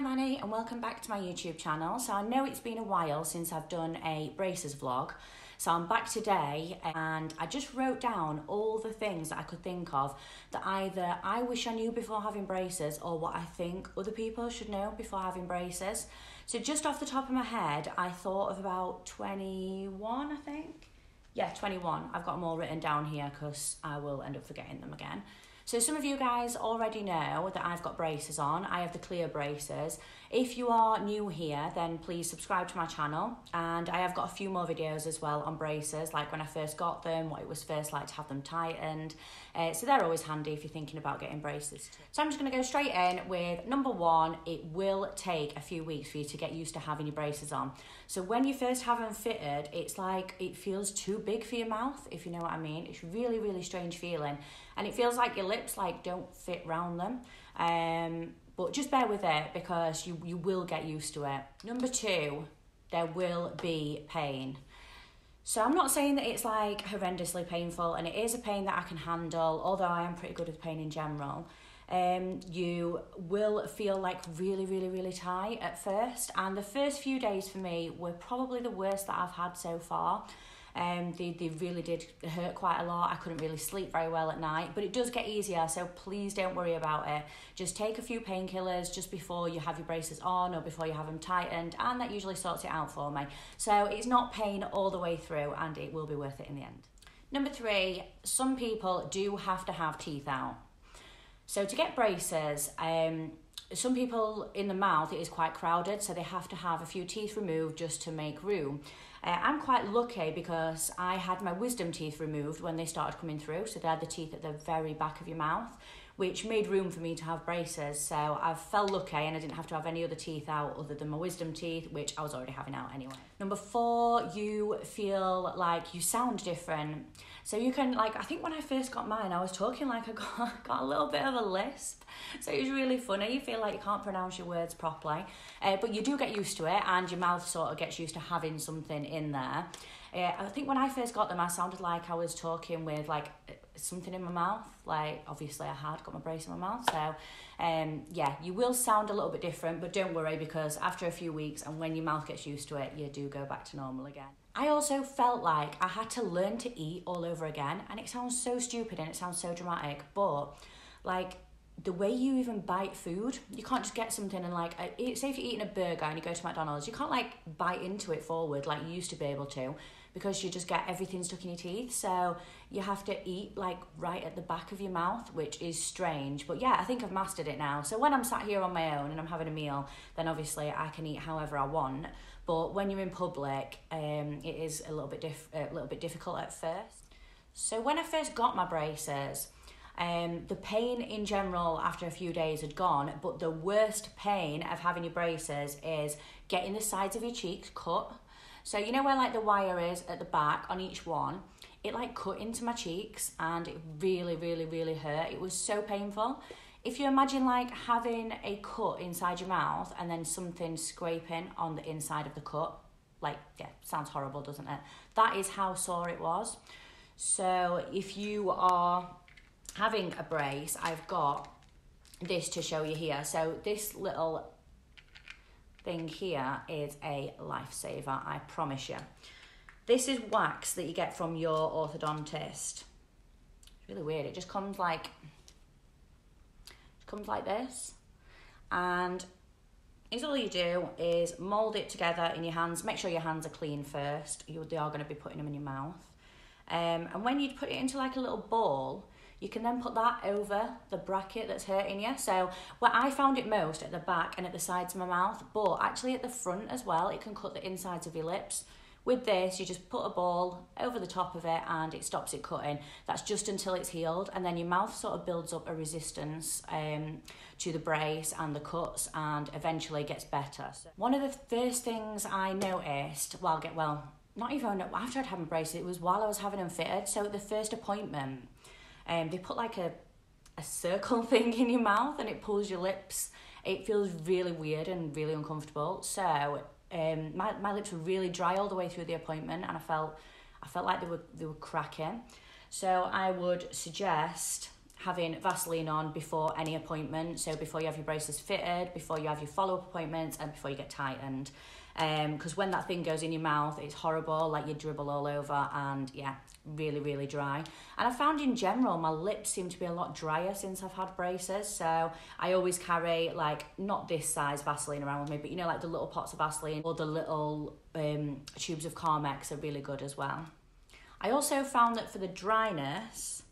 I'm Annie and welcome back to my YouTube channel. So I know it's been a while since I've done a braces vlog. So I'm back today and I just wrote down all the things that I could think of that either I wish I knew before having braces or what I think other people should know before having braces. So just off the top of my head, I thought of about 21, I think. Yeah, 21. I've got them all written down here because I will end up forgetting them again. So some of you guys already know that I've got braces on. I have the clear braces. If you are new here, then please subscribe to my channel. And I have got a few more videos as well on braces, like when I first got them, what it was first like to have them tightened. So they're always handy if you're thinking about getting braces too. So I'm just going to go straight in with number one. It will take a few weeks for you to get used to having your braces on. So when you first have them fitted, it's like it feels too big for your mouth, if you know what I mean. It's really, really strange feeling. And it feels like your lips like don't fit round them. But just bear with it because you will get used to it. Number two, there will be pain. So I'm not saying that it's like horrendously painful, and it is a pain that I can handle, although I am pretty good with pain in general. You will feel like really, really, really tight at first. And the first few days for me were probably the worst that I've had so far. They really did hurt quite a lot. I couldn't really sleep very well at night, but it does get easier, so please don't worry about it. Just take a few painkillers just before you have your braces on or before you have them tightened, and that usually sorts it out for me. So it's not pain all the way through, and it will be worth it in the end. Number three, some people do have to have teeth out. So to get braces, some people in the mouth, it is quite crowded, so they have to have a few teeth removed just to make room. I'm quite lucky because I had my wisdom teeth removed when they started coming through, so they're the teeth at the very back of your mouth, which made room for me to have braces. So I felt lucky and I didn't have to have any other teeth out other than my wisdom teeth, which I was already having out anyway. Number four, you feel like you sound different. So you can, like, I think when I first got mine, I was talking like I got a little bit of a lisp. So it was really funny. You feel like you can't pronounce your words properly. But you do get used to it, and your mouth sort of gets used to having something in there. I think when I first got them, I sounded like I was talking with like something in my mouth. Like, obviously I had got my brace in my mouth. So yeah, you will sound a little bit different, but don't worry, because after a few weeks and when your mouth gets used to it, you do go back to normal again. I also felt like I had to learn to eat all over again, and it sounds so stupid and it sounds so dramatic, but like the way you even bite food, you can't just get something and like, say if you're eating a burger and you go to McDonald's, you can't like bite into it forward like you used to be able to, because you just get everything stuck in your teeth. So you have to eat like right at the back of your mouth, which is strange. But yeah, I think I've mastered it now. So when I'm sat here on my own and I'm having a meal, then obviously I can eat however I want. But when you're in public, it is a little bit difficult at first. So when I first got my braces, the pain in general after a few days had gone, but the worst pain of having your braces is getting the sides of your cheeks cut. So you know where like the wire is at the back on each one? It like cut into my cheeks and it really, really, really hurt. It was so painful. If you imagine like having a cut inside your mouth and then something scraping on the inside of the cut, like, yeah, sounds horrible, doesn't it? That is how sore it was. So if you are having a brace, I've got this to show you here. So this little thing here is a lifesaver, I promise you. This is wax that you get from your orthodontist. It's really weird. It just comes like this, and is all you do is mold it together in your hands. Make sure your hands are clean first. They are going to be putting them in your mouth, and when you put it into like a little ball, you can then put that over the bracket that's hurting you. So where I found it most at the back and at the sides of my mouth, but actually at the front as well, it can cut the insides of your lips. With this, you just put a ball over the top of it and it stops it cutting. That's just until it's healed, and then your mouth sort of builds up a resistance to the brace and the cuts, and eventually gets better. So one of the first things I noticed, not even after I'd had my braces, it was while I was having them fitted. So at the first appointment, they put like a circle thing in your mouth and it pulls your lips. It feels really weird and really uncomfortable. So my lips were really dry all the way through the appointment, and I felt like they were cracking. So I would suggest having Vaseline on before any appointment. So before you have your braces fitted, before you have your follow-up appointments, and before you get tightened. Because when that thing goes in your mouth, it's horrible, like you dribble all over, and yeah, really, really dry. And I found in general, my lips seem to be a lot drier since I've had braces. So I always carry, like, not this size Vaseline around with me, but you know, like the little pots of Vaseline or the little tubes of Carmex are really good as well. I also found that for the dryness,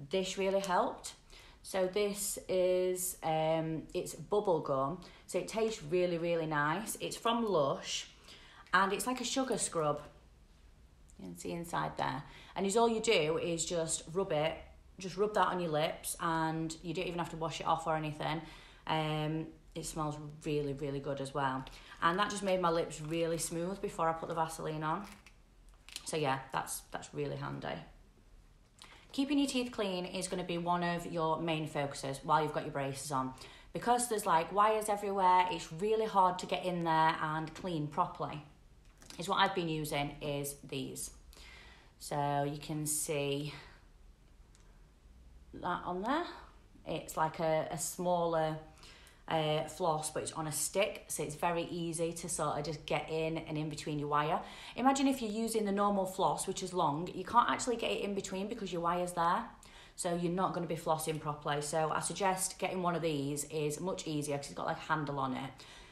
this really helped. So this is, it's bubble gum. So it tastes really, really nice. It's from Lush and it's like a sugar scrub. You can see inside there. And all you do is just rub it, just rub that on your lips, and you don't even have to wash it off or anything. It smells really, really good as well. And that just made my lips really smooth before I put the Vaseline on. So yeah, that's really handy. Keeping your teeth clean is going to be one of your main focuses while you've got your braces on. Because there's like wires everywhere, it's really hard to get in there and clean properly. Is what I've been using is these. So you can see that on there. It's like a smaller floss, but it's on a stick, so it's very easy to sort of just get in and in between your wire. Imagine if you're using the normal floss, which is long, you can't actually get it in between because your wire's there, so you're not going to be flossing properly. So I suggest getting one of these is much easier because it's got like a handle on it.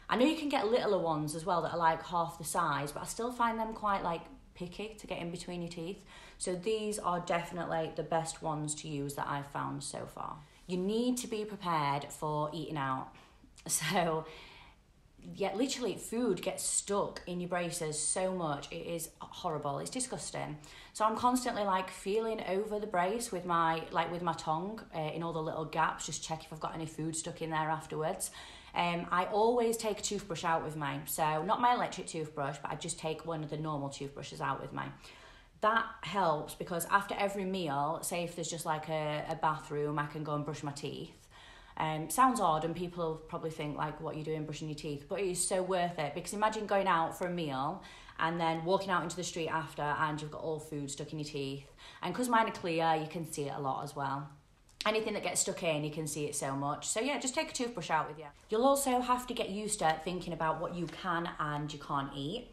I know you can get littler ones as well that are like half the size, but I still find them quite like picky to get in between your teeth. So these are definitely the best ones to use that I've found so far. You need to be prepared for eating out. So yeah, literally food gets stuck in your braces so much. It is horrible. It's disgusting. So I'm constantly like feeling over the brace with my tongue in all the little gaps, just check if I've got any food stuck in there afterwards. I always take a toothbrush out with me. So not my electric toothbrush, but I just take one of the normal toothbrushes out with me. That helps because after every meal, say if there's just like a bathroom, I can go and brush my teeth. Sounds odd and people probably think like, what are you doing brushing your teeth? But it is so worth it because imagine going out for a meal and then walking out into the street after and you've got all food stuck in your teeth. And because mine are clear, you can see it a lot as well. Anything that gets stuck in, you can see it so much. So yeah, just take a toothbrush out with you. You'll also have to get used to thinking about what you can and you can't eat.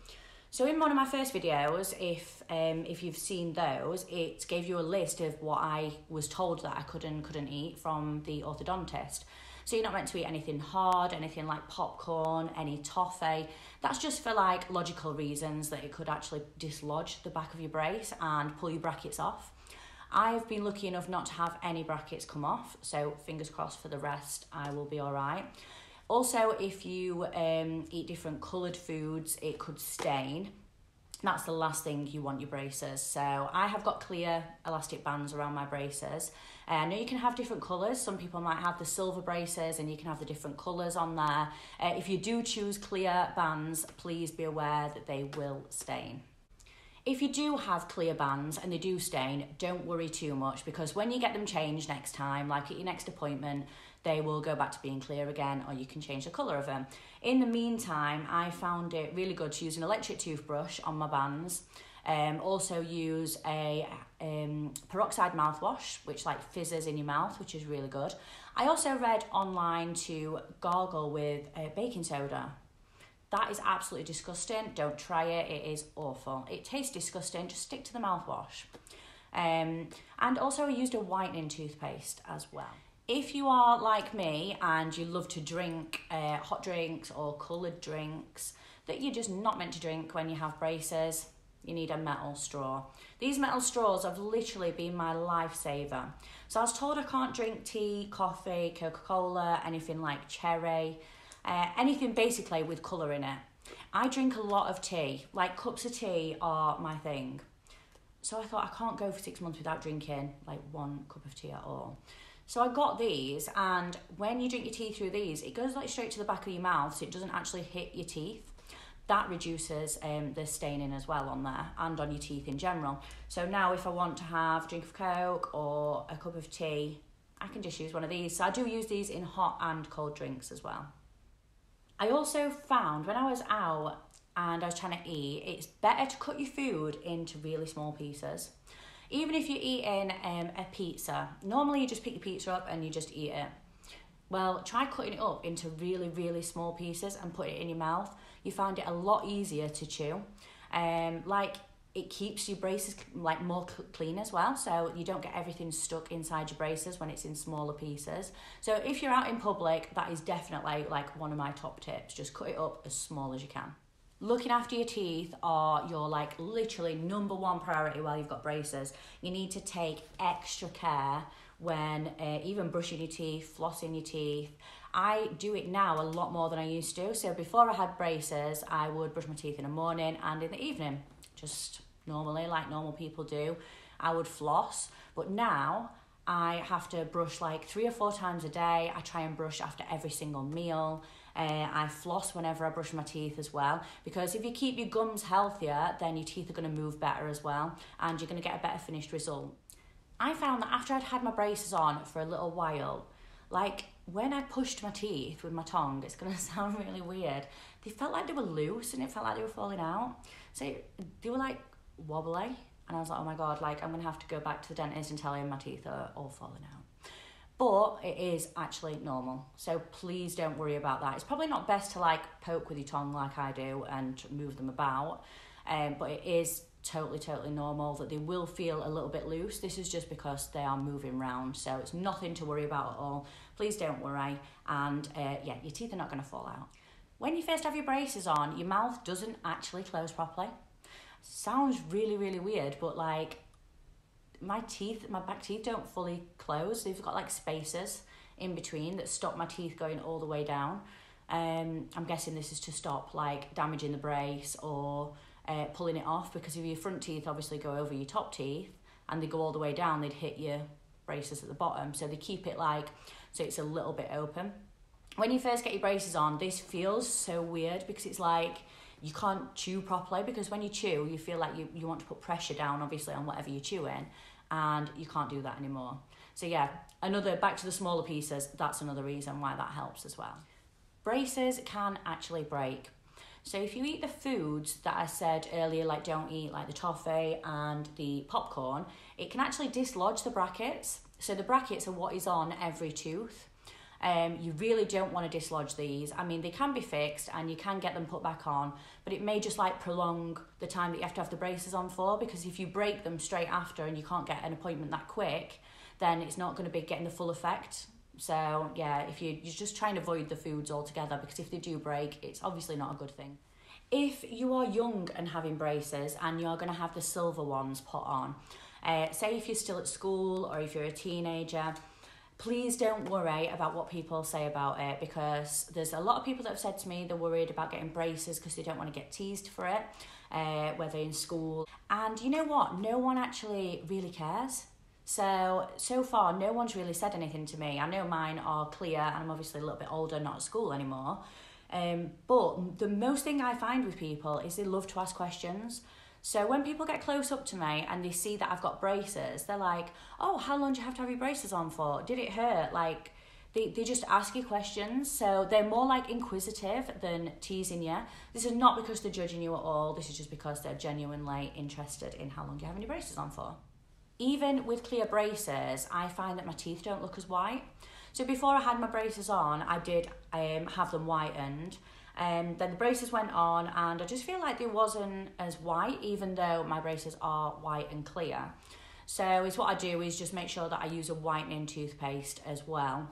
So in one of my first videos, if you've seen those, it gave you a list of what I was told that I could and couldn't eat from the orthodontist. So you're not meant to eat anything hard, anything like popcorn, any toffee. That's just for like logical reasons that it could actually dislodge the back of your brace and pull your brackets off. I've been lucky enough not to have any brackets come off, so fingers crossed for the rest, I will be all right. Also, if you eat different coloured foods, it could stain. That's the last thing you want your braces. So I have got clear elastic bands around my braces. I know you can have different colours. Some people might have the silver braces and you can have the different colours on there. If you do choose clear bands, please be aware that they will stain. If you do have clear bands and they do stain, don't worry too much because when you get them changed next time, like at your next appointment, they will go back to being clear again or you can change the colour of them. In the meantime, I found it really good to use an electric toothbrush on my bands. Also use a peroxide mouthwash, which like fizzes in your mouth, which is really good. I also read online to gargle with baking soda. That is absolutely disgusting. Don't try it. It is awful. It tastes disgusting. Just stick to the mouthwash. And also I used a whitening toothpaste as well. If you are like me and you love to drink hot drinks or coloured drinks that you're just not meant to drink when you have braces, you need a metal straw. These metal straws have literally been my lifesaver. So I was told I can't drink tea, coffee, Coca-Cola, anything like cherry, anything basically with colour in it. I drink a lot of tea, like cups of tea are my thing. So I thought I can't go for 6 months without drinking like one cup of tea at all. So I got these, and when you drink your tea through these, it goes like straight to the back of your mouth, so it doesn't actually hit your teeth. That reduces the staining as well on there and on your teeth in general. So now if I want to have a drink of Coke or a cup of tea, I can just use one of these. So I do use these in hot and cold drinks as well. I also found when I was out and I was trying to eat, it's better to cut your food into really small pieces. Even if you're eating a pizza, normally you just pick your pizza up and you just eat it. Well, try cutting it up into really, really small pieces and put it in your mouth. You find it a lot easier to chew. It keeps your braces like more clean as well, so you don't get everything stuck inside your braces when it's in smaller pieces. So if you're out in public, that is definitely like one of my top tips. Just cut it up as small as you can. Looking after your teeth are your like literally number one priority while you've got braces. You need to take extra care when even brushing your teeth, flossing your teeth. I do it now a lot more than I used to. So before I had braces, I would brush my teeth in the morning and in the evening, just normally like normal people do. I would floss, but now I have to brush like 3 or 4 times a day. I try and brush after every single meal. I floss whenever I brush my teeth as well, because if you keep your gums healthier, then your teeth are going to move better as well, and you're going to get a better finished result. I found that after I'd had my braces on for a little while, like when I pushed my teeth with my tongue, it's going to sound really weird, they felt like they were loose and it felt like they were falling out. So they were like wobbly, and I was like, oh my God, like I'm going to have to go back to the dentist and tell him my teeth are all falling out. But it is actually normal, so please don't worry about that. It's probably not best to like poke with your tongue like I do and move them about, but it is totally normal that they will feel a little bit loose. This is just because they are moving around, so it's nothing to worry about at all. Please don't worry, and yeah, your teeth are not going to fall out. When you first have your braces on, your mouth doesn't actually close properly. Sounds really weird, but like my back teeth don't fully close. They've got like spaces in between that stop my teeth going all the way down. I'm guessing this is to stop like damaging the brace or pulling it off, because if your front teeth obviously go over your top teeth and they go all the way down, they'd hit your braces at the bottom. So they keep it like, so it's a little bit open. When you first get your braces on, this feels so weird because it's like you can't chew properly, because when you chew, you feel like you want to put pressure down, obviously, on whatever you're chewing, and you can't do that anymore. So yeah, back to the smaller pieces, that's another reason why that helps as well. Braces can actually break. So if you eat the foods that I said earlier, like don't eat like the toffee and the popcorn, it can actually dislodge the brackets. So the brackets are what is on every tooth. You really don't want to dislodge these. I mean, they can be fixed and you can get them put back on, but it may just like prolong the time that you have to have the braces on for, because if you break them straight after and you can't get an appointment that quick, then it's not going to be getting the full effect. So yeah, if you just try and avoid the foods altogether, because if they do break, it's obviously not a good thing. If you are young and having braces and you're going to have the silver ones put on, say if you're still at school or if you're a teenager, please don't worry about what people say about it, because there's a lot of people that have said to me they're worried about getting braces because they don't want to get teased for it, whether in school. And you know what? No one actually really cares. So far, no one's really said anything to me. I know mine are clear, and I'm obviously a little bit older, not at school anymore. But the most thing I find with people is they love to ask questions. So when people get close up to me and they see that I've got braces, they're like, oh, how long do you have to have your braces on for? Did it hurt? Like, they just ask you questions. So they're more like inquisitive than teasing you. This is not because they're judging you at all. This is just because they're genuinely interested in how long you're having your braces on for. Even with clear braces, I find that my teeth don't look as white. So before I had my braces on, I did have them whitened. Then the braces went on and I just feel like they wasn't as white, even though my braces are white and clear. So it's what I do is just make sure that I use a whitening toothpaste as well,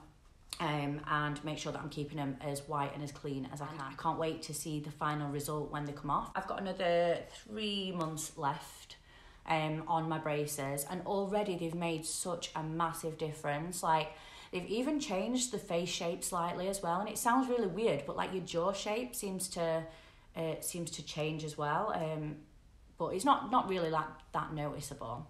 and make sure that I'm keeping them as white and as clean as I can. I can't wait to see the final result when they come off. I've got another 3 months left on my braces, and already they've made such a massive difference. Like, they've even changed the face shape slightly as well, and it sounds really weird, but like your jaw shape seems to change as well. But it's not really like that noticeable,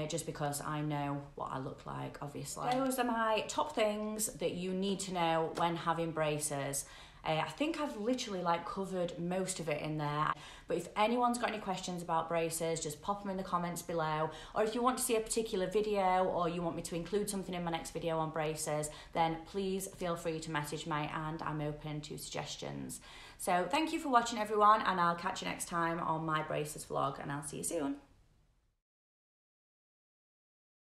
just because I know what I look like, obviously. Those are my top things that you need to know when having braces. I think I've literally like covered most of it in there, but if anyone's got any questions about braces, just pop them in the comments below, or if you want to see a particular video or you want me to include something in my next video on braces, then please feel free to message me and I'm open to suggestions. So thank you for watching, everyone, and I'll catch you next time on my braces vlog, and I'll see you soon.